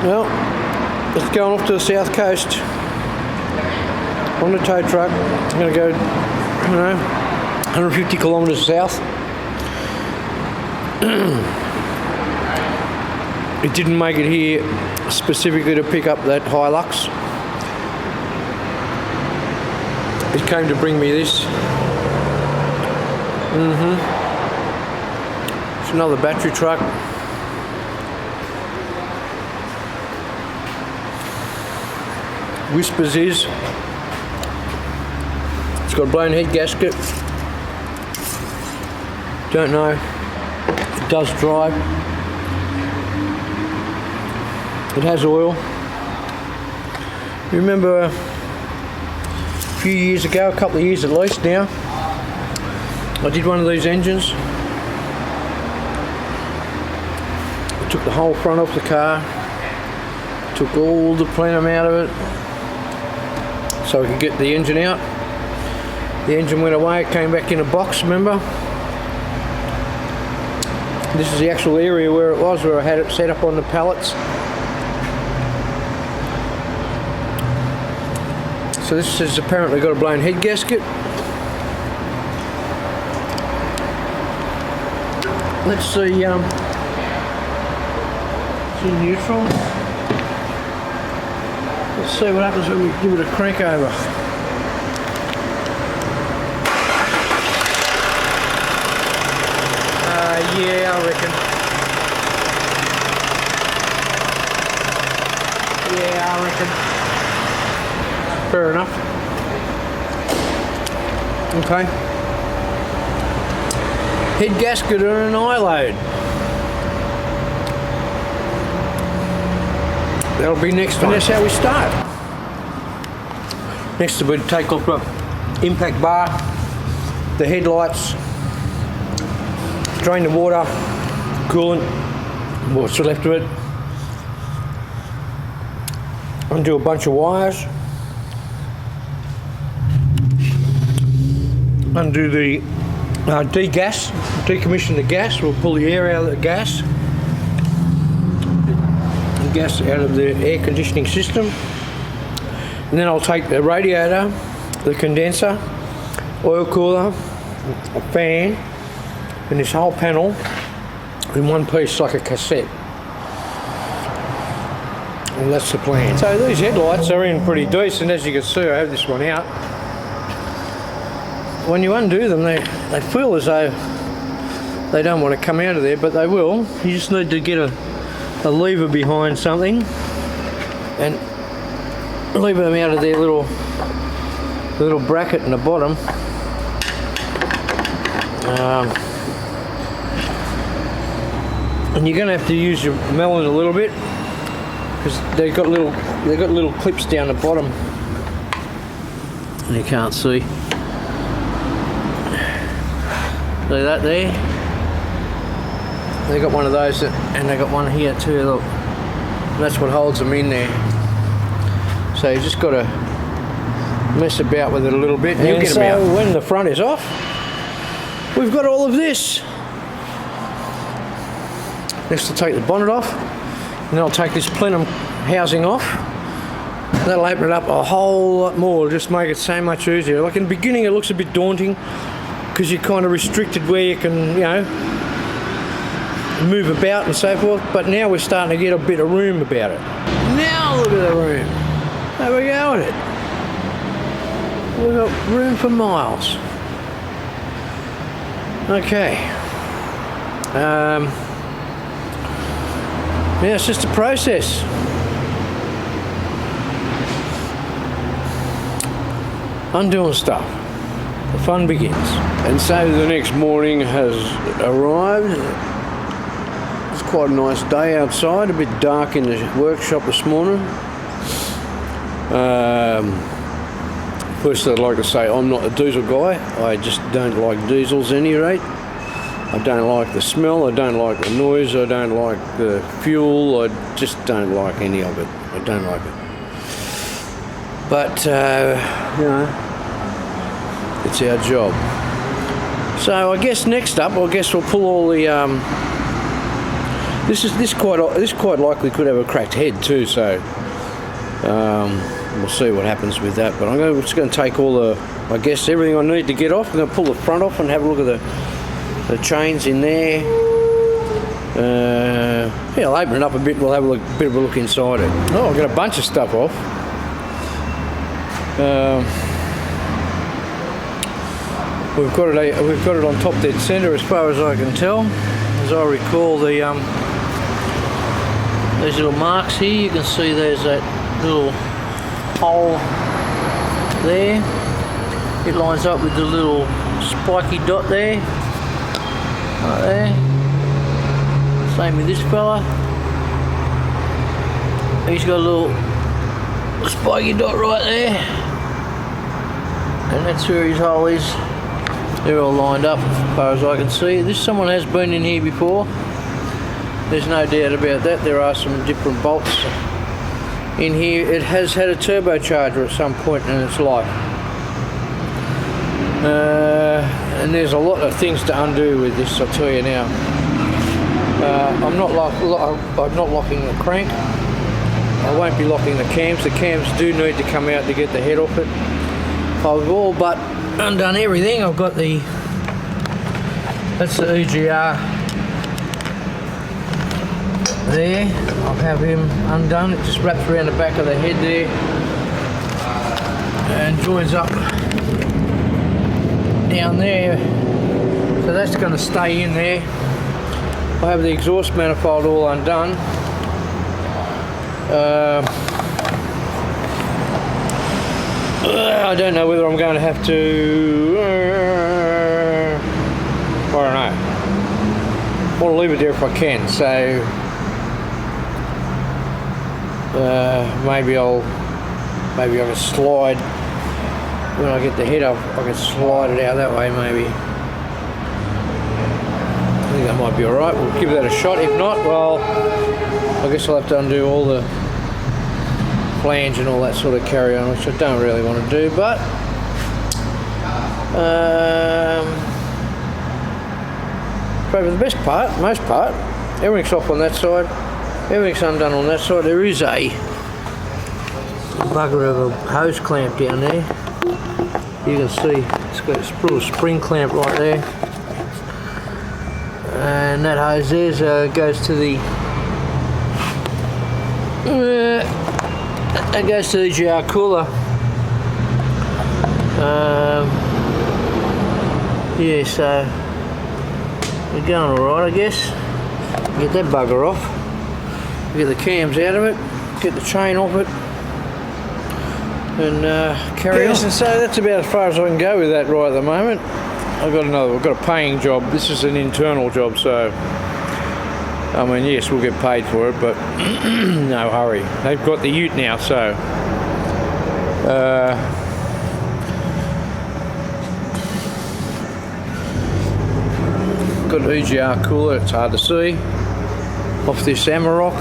Well, it's going off to the south coast on the tow truck. I'm going to go, 150 kilometres south. It didn't make it here specifically to pick up that Hilux. It came to bring me this. It's another battery truck. Whispers is it's got a blown head gasket. Don't know. It does drive. It has oil. Remember a few years ago, a couple of years at least now, I did one of these engines. I took the whole front off the car, took all the plenum out of it so I could get the engine out. The engine went away, it came back in a box, remember? This is the actual area where it was, where I had it set up on the pallets. So this has apparently got a blown head gasket. Let's see, it's in neutral. Let's see what happens when we give it a crank over. Yeah, I reckon. Yeah, I reckon. Fair enough. Okay. Head gasket and an iLOAD. That'll be next time. And that's how we start. Next we'll take off the impact bar, the headlights, drain the water, coolant, what's left of it, undo a bunch of wires, undo the decommission the gas. We'll pull the air out of the gas out of the air conditioning system, and then I'll take the radiator, the condenser, oil cooler, a fan, and this whole panel in one piece like a cassette. And that's the plan. So these headlights are in pretty decent. As you can see, I have this one out. When you undo them, they feel as though they don't want to come out of there, but they will. You just need to get a lever behind something and lever them out of their little bracket in the bottom. And you're going to have to use your melon a little bit because they've got little clips down the bottom. And you can't see. See that there? They got one of those, and they got one here too. Look, and that's what holds them in there. So you just got to mess about with it a little bit, and you'll get them out. When the front is off, we've got all of this. Next, I'll take the bonnet off, and then I'll take this plenum housing off. That'll open it up a whole lot more. It'll just make it so much easier. Like in the beginning, it looks a bit daunting because you're kind of restricted where you can, move about and so forth, but now we're starting to get a bit of room about it. Now look at the room. There we go with it. We've got room for miles. Okay. Yeah, it's just a process. Undoing stuff. The fun begins. And so the next morning has arrived. It's quite a nice day outside, a bit dark in the workshop this morning. First I'd like to say I'm not a diesel guy. I just don't like diesels at any rate. I don't like the smell, I don't like the noise, I don't like the fuel, I just don't like any of it. I don't like it. But, it's our job. So I guess next up, we'll pull all the This quite likely could have a cracked head too, so we'll see what happens with that. But I'm just going to take all the, I guess, everything I need to get off. I'm going to pull the front off and have a look at the chains in there. Yeah, I'll open it up a bit. We'll have a bit of a look inside it. Oh, I've got a bunch of stuff off. We've got it on top dead centre as far as I can tell. As I recall, these little marks here, you can see there's that little hole there. It lines up with the little spiky dot there, right there. Same with this fella. He's got a little spiky dot right there, and that's where his hole is. They're all lined up as far as I can see. Someone has been in here before. There's no doubt about that. There are some different bolts in here. It has had a turbocharger at some point in its life. And there's a lot of things to undo with this, I'll tell you now. I'm not locking the crank. I won't be locking the cams. The cams do need to come out to get the head off it. I've all but undone everything. I've got that's the EGR there. I'll have him undone. It just wraps around the back of the head there and joins up down there. So that's going to stay in there. I have the exhaust manifold all undone. I don't know whether I'm going to have to, I don't know. I want to leave it there if I can, so maybe I can slide, when I get the head up, I can slide it out that way maybe. I think that might be alright. We'll give that a shot. If not, well, I guess I'll have to undo all the flange and all that sort of carry on, which I don't really want to do, but for the most part, everything's off on that side, everything's undone on that side. There is a bugger of a hose clamp down there. You can see it's got a little spring clamp right there, and that hose there goes to the that goes to the EGR cooler. Yeah, so we're going alright, I guess. Get that bugger off, get the cams out of it, get the chain off it, and carry on. And so that's about as far as I can go with that right at the moment. I've got a paying job. This is an internal job, so I mean, yes, we'll get paid for it, but no hurry. They've got the ute now, so got an EGR cooler. It's hard to see off this Amarok.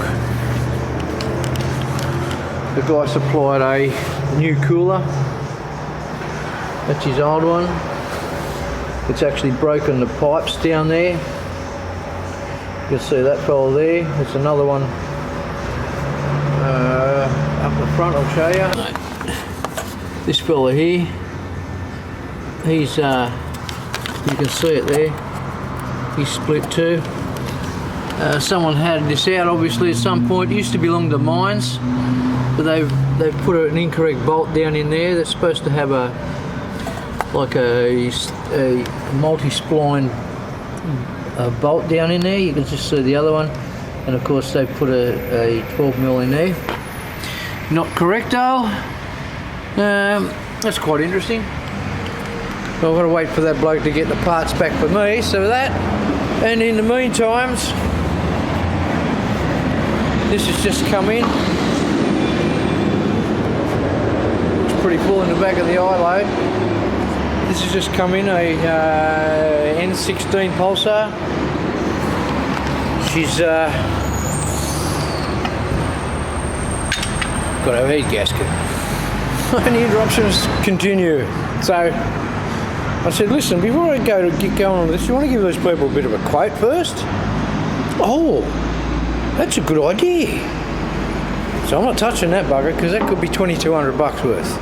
The guy supplied a new cooler. That's his old one. It's actually broken the pipes down there. You can see that fella there. There's another one up the front, I'll show you. This fella here, he's, you can see it there, he's split too. Someone had this out obviously at some point. It used to belong to mines, but they've put an incorrect bolt down in there that's supposed to have a multi-spline bolt down in there. You can just see the other one, and of course they put a 12mm in there. Not correct though. That's quite interesting. Well, I've got to wait for that bloke to get the parts back for me, so that, and in the meantime, this has just come in. It's pretty full in the back of the iLOAD. This has just come in, a N16 Pulsar. She's got a heat gasket. And the interruptions continue. So I said, listen, before I get going on this, you want to give those people a bit of a quote first? Oh, That's a good idea. So I'm not touching that bugger because that could be 2,200 bucks worth.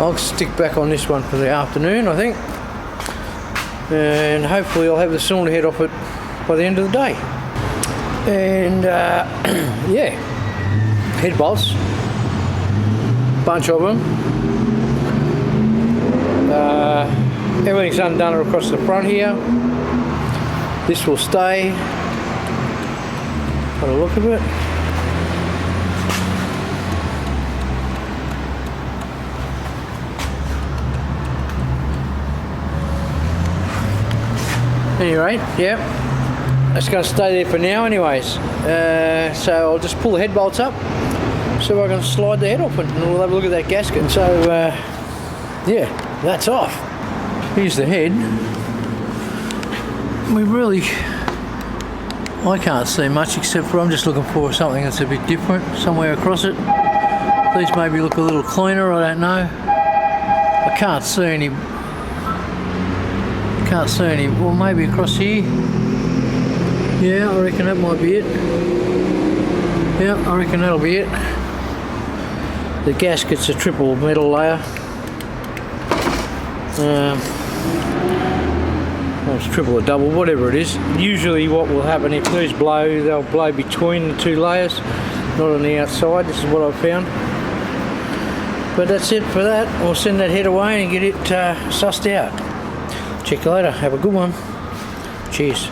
I'll stick back on this one for the afternoon, I think. And hopefully I'll have the cylinder head off it by the end of the day. And yeah, head bolts, bunch of them. Everything's undone across the front here. This will stay. Got a look at it. Anyway, yeah, it's going to stay there for now anyways. So I'll just pull the head bolts up so I can slide the head off and we'll have a look at that gasket. So yeah, that's off. Here's the head. I can't see much except for I'm just looking for something that's a bit different somewhere across it. These maybe look a little cleaner, I don't know. I can't see any, well maybe across here. Yeah, I reckon that might be it. Yeah, I reckon that'll be it. The gasket's a triple metal layer. Well, it's triple or double, whatever it is. Usually what will happen if these blow, they'll blow between the two layers, not on the outside. This is what I've found. But that's it for that. I'll send that head away and get it sussed out. Check you later. Have a good one. Cheers.